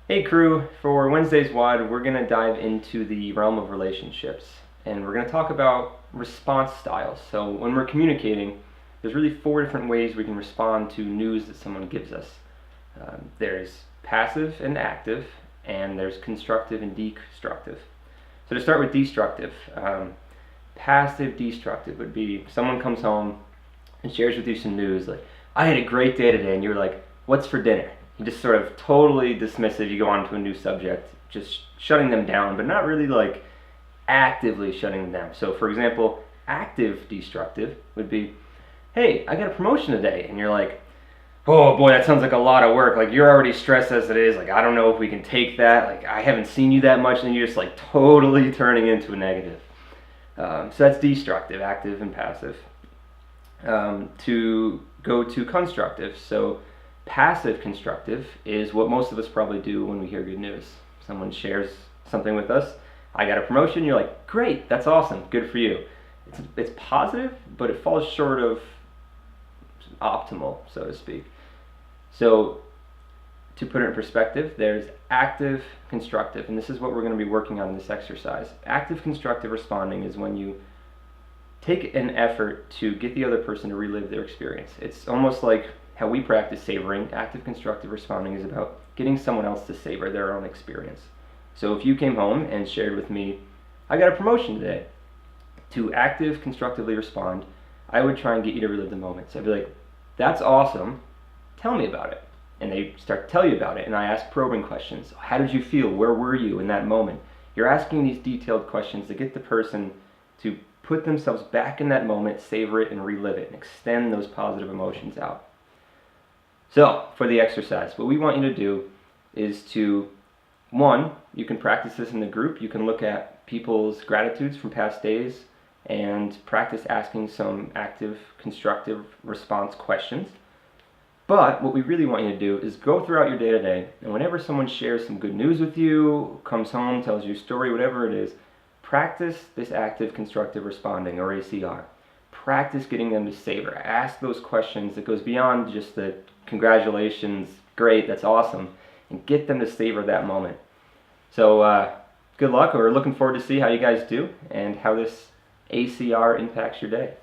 Hey crew, for Wednesday's WOD, we're going to dive into the realm of relationships, and we're going to talk about response styles. So when we're communicating, there's really 4 different ways we can respond to news that someone gives us. There's passive and active, and there's constructive and destructive. So to start with destructive, passive destructive would be someone comes home and shares with you some news like, I had a great day today, and you're like, what's for dinner? You just sort of totally dismissive, you go on to a new subject, just shutting them down, but not really like actively shutting them down. So for example, active destructive would be, hey, I got a promotion today, and you're like, oh boy, that sounds like a lot of work, like you're already stressed as it is, like I don't know if we can take that, like I haven't seen you that much, and you're just like totally turning into a negative. So that's destructive, active and passive. To go to constructive, so passive constructive is what most of us probably do when we hear good news. Someone shares something with us, I got a promotion, you're like, great, that's awesome, good for you. It's positive, but it falls short of optimal, so to speak. So to put it in perspective, there's active constructive, and this is what we're going to be working on in this exercise. Active constructive responding is when you take an effort to get the other person to relive their experience. It's almost like how we practice savoring. Active constructive responding is about getting someone else to savor their own experience. So if you came home and shared with me, I got a promotion today, to active constructively respond, I would try and get you to relive the moment. So I'd be like, that's awesome, tell me about it. And they start to tell you about it, and I ask probing questions. How did you feel? Where were you in that moment? You're asking these detailed questions to get the person to put themselves back in that moment, savor it, and relive it, and extend those positive emotions out. So, for the exercise, what we want you to do is to, 1, you can practice this in the group. You can look at people's gratitudes from past days and practice asking some active, constructive response questions. But what we really want you to do is go throughout your day-to-day, and whenever someone shares some good news with you, comes home, tells you a story, whatever it is, practice this active constructive responding, or ACR. Practice getting them to savor. Ask those questions that goes beyond just the congratulations, great, that's awesome, and get them to savor that moment. So good luck. We're looking forward to see how you guys do and how this ACR impacts your day.